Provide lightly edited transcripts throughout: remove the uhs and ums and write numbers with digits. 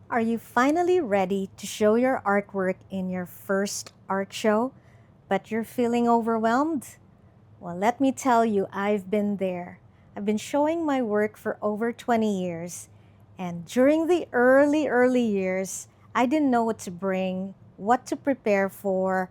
Are you finally ready to show your artwork in your first art show, but you're feeling overwhelmed? Well, let me tell you, I've been there. I've been showing my work for over 20 years, and during the early years, I didn't know what to bring, what to prepare for,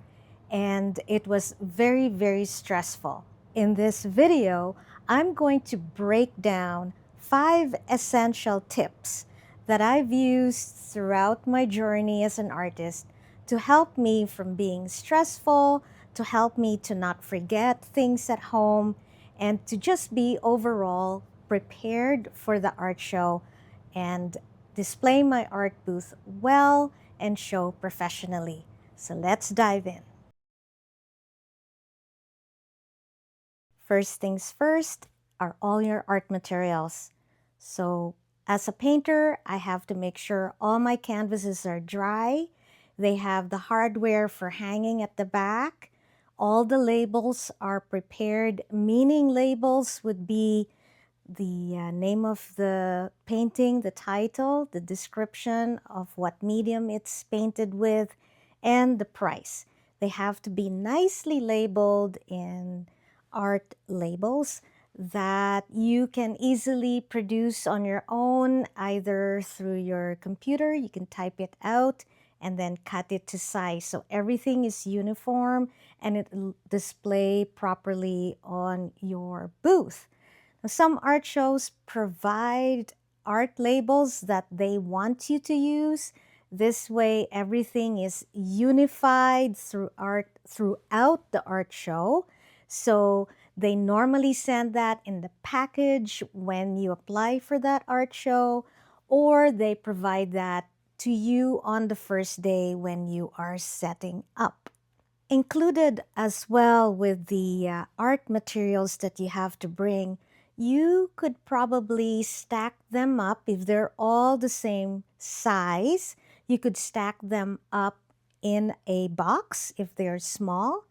and it was very stressful. In this video, I'm going to break down 5 essential tips that I've used throughout my journey as an artist to help me from being stressful, to help me to not forget things at home, and to just be overall prepared for the art show and display my art booth well and show professionally. So let's dive in. First things first are all your art materials. So as a painter, I have to make sure all my canvases are dry. They have the hardware for hanging at the back. All the labels are prepared. Meaning labels would be the name of the painting, the title, the description of what medium it's painted with, and the price. They have to be nicely labeled in art labels that you can easily produce on your own, either through your computer. You can type it out and then cut it to size. So everything is uniform and it'll display properly on your booth. Some art shows provide art labels that they want you to use. This way, everything is unified throughout the art show. So they normally send that in the package when you apply for that art show, or they provide that to you on the first day when you are setting up. Included as well with the art materials that you have to bring, you could probably stack them up if they're all the same size. You could stack them up in a box if they're small,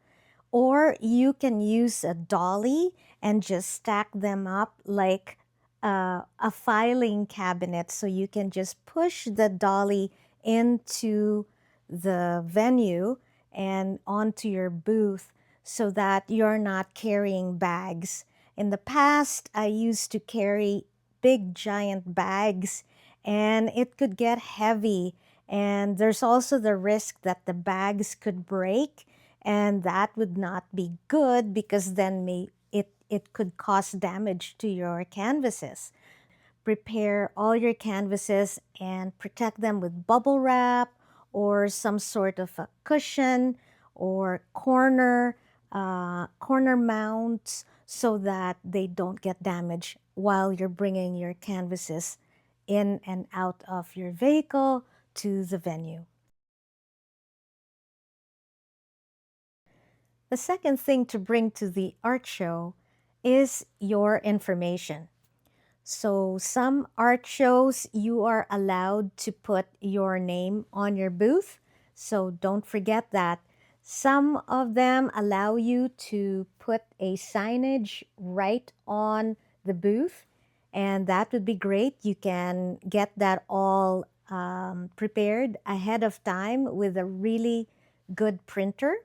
or you can use a dolly and just stack them up like a filing cabinet. So you can just push the dolly into the venue and onto your booth so that you're not carrying bags. In the past, I used to carry big giant bags and it could get heavy. And there's also the risk that the bags could break, and that would not be good because then it could cause damage to your canvases. Prepare all your canvases and protect them with bubble wrap or some sort of a cushion or corner mounts so that they don't get damaged while you're bringing your canvases in and out of your vehicle to the venue. The second thing to bring to the art show is your information. So some art shows, you are allowed to put your name on your booth. So don't forget that. Some of them allow you to put a signage right on the booth, and that would be great. You can get that all prepared ahead of time with a really good printer.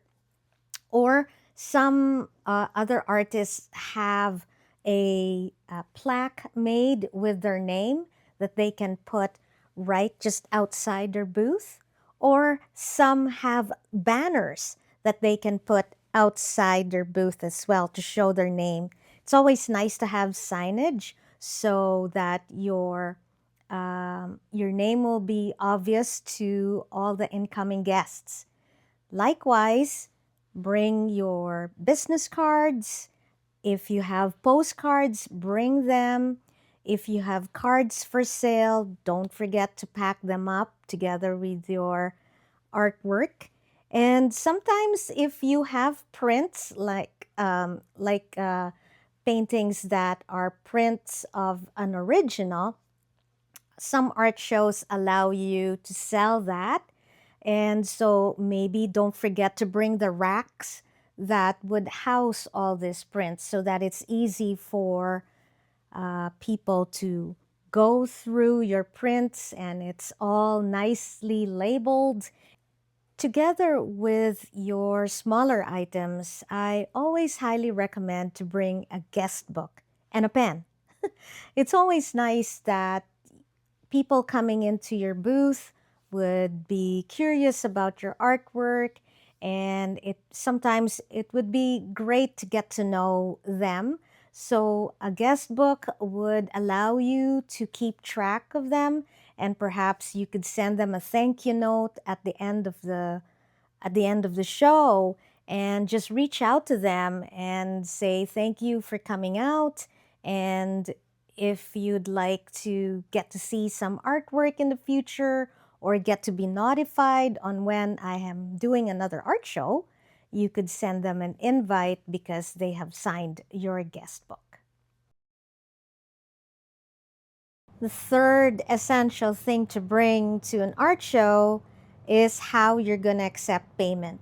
Or some other artists have a plaque made with their name that they can put right just outside their booth. Or some have banners that they can put outside their booth as well to show their name. It's always nice to have signage so that your name will be obvious to all the incoming guests. Likewise, bring your business cards. If you have postcards, bring them. If you have cards for sale, don't forget to pack them up together with your artwork. And sometimes if you have prints like paintings that are prints of an original, some art shows allow you to sell that. And so maybe don't forget to bring the racks that would house all these prints so that it's easy for people to go through your prints and it's all nicely labeled. Together with your smaller items, I always highly recommend to bring a guest book and a pen. It's always nice that people coming into your booth would be curious about your artwork, and it sometimes it would be great to get to know them. So a guest book would allow you to keep track of them, and perhaps you could send them a thank you note at the end of the show, and just reach out to them and say thank you for coming out. And if you'd like to get to see some artwork in the future or get to be notified on when I am doing another art show, you could send them an invite because they have signed your guest book. The third essential thing to bring to an art show is how you're going to accept payment.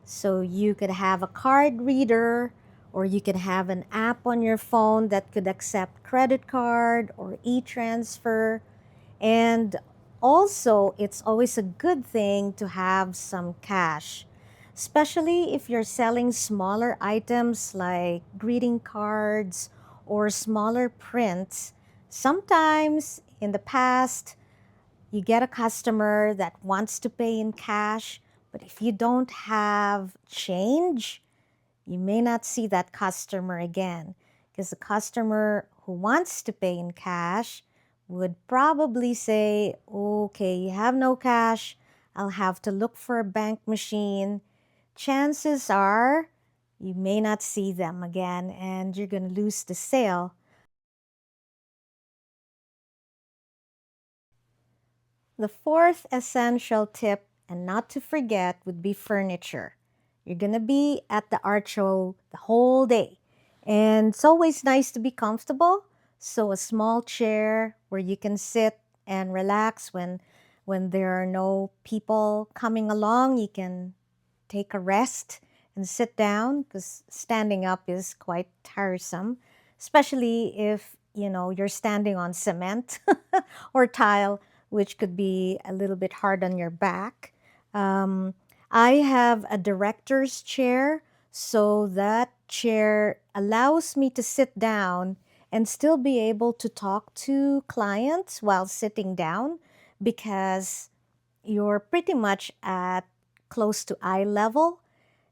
So you could have a card reader, or you could have an app on your phone that could accept credit card or e-transfer. And also, it's always a good thing to have some cash, especially if you're selling smaller items like greeting cards or smaller prints. Sometimes in the past, you get a customer that wants to pay in cash, but if you don't have change, you may not see that customer again, because the customer who wants to pay in cash would probably say, okay, you have no cash, I'll have to look for a bank machine. Chances are you may not see them again and you're going to lose the sale. The fourth essential tip, and not to forget, would be furniture. You're going to be at the art show the whole day, and it's always nice to be comfortable. So a small chair where you can sit and relax when there are no people coming along, you can take a rest and sit down, because standing up is quite tiresome, especially if you're standing on cement or tile, which could be a little bit hard on your back. um, I have a director's chair, so that chair allows me to sit down and still be able to talk to clients while sitting down, because you're pretty much at close to eye level,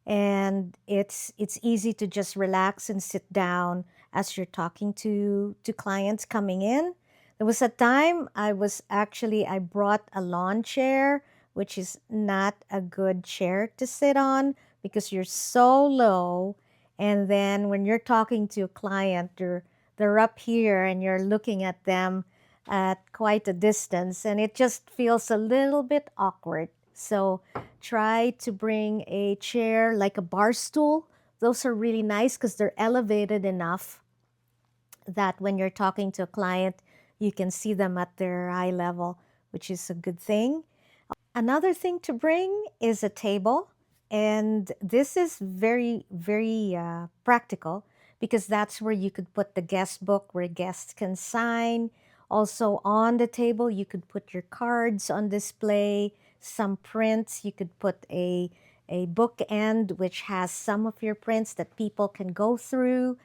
and it's easy to just relax and sit down as you're talking to clients coming in. There was a time I brought a lawn chair, which is not a good chair to sit on because you're so low, and then when you're talking to a client, they're up here and you're looking at them at quite a distance, and it just feels a little bit awkward. So try to bring a chair like a bar stool. Those are really nice because they're elevated enough that when you're talking to a client, you can see them at their eye level, which is a good thing. Another thing to bring is a table. And this is very, very practical, because that's where you could put the guest book where guests can sign. Also, on the table, you could put your cards on display, some prints. You could put a bookend which has some of your prints that people can go through.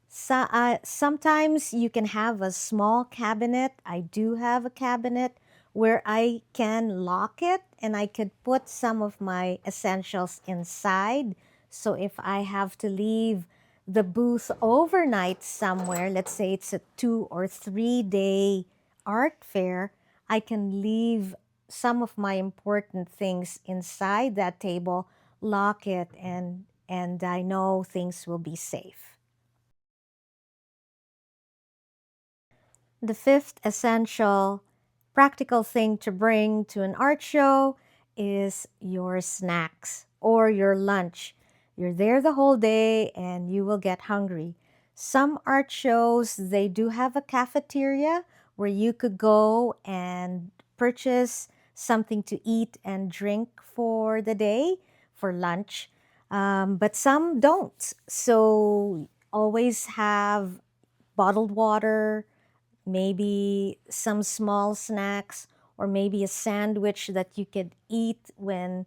Sometimes you can have a small cabinet. I do have a cabinet where I can lock it and I could put some of my essentials inside. So if I have to leave the booth overnight somewhere, let's say it's a 2 or 3 day art fair, I can leave some of my important things inside that table, lock it, and I know things will be safe. The fifth essential practical thing to bring to an art show is your snacks or your lunch. You're there the whole day and you will get hungry. Some art shows, they do have a cafeteria where you could go and purchase something to eat and drink for the day for lunch. But some don't. So always have bottled water, maybe some small snacks, or maybe a sandwich that you could eat when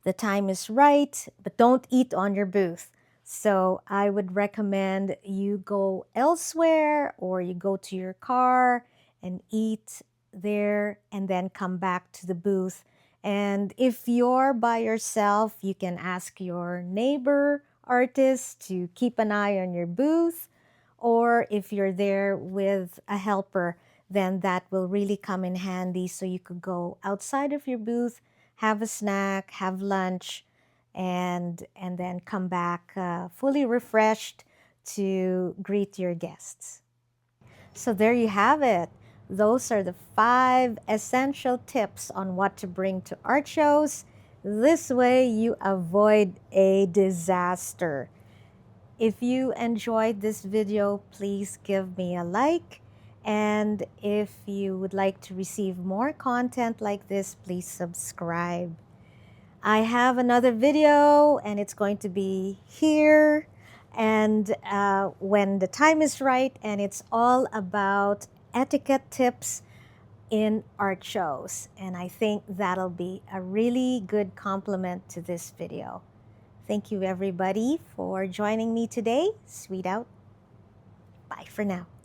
the time is right, but don't eat on your booth. So I would recommend you go elsewhere or you go to your car and eat there and then come back to the booth. And if you're by yourself, you can ask your neighbor artist to keep an eye on your booth. Or if you're there with a helper, then that will really come in handy. So you could go outside of your booth, have a snack, have lunch, and then come back fully refreshed to greet your guests. So there you have it. Those are the 5 essential tips on what to bring to art shows. This way you avoid a disaster. If you enjoyed this video, please give me a like. And if you would like to receive more content like this, please subscribe. I have another video and it's going to be here and when the time is right, and it's all about etiquette tips in art shows. And I think that'll be a really good complement to this video. Thank you everybody for joining me today. Sweet out. Bye for now.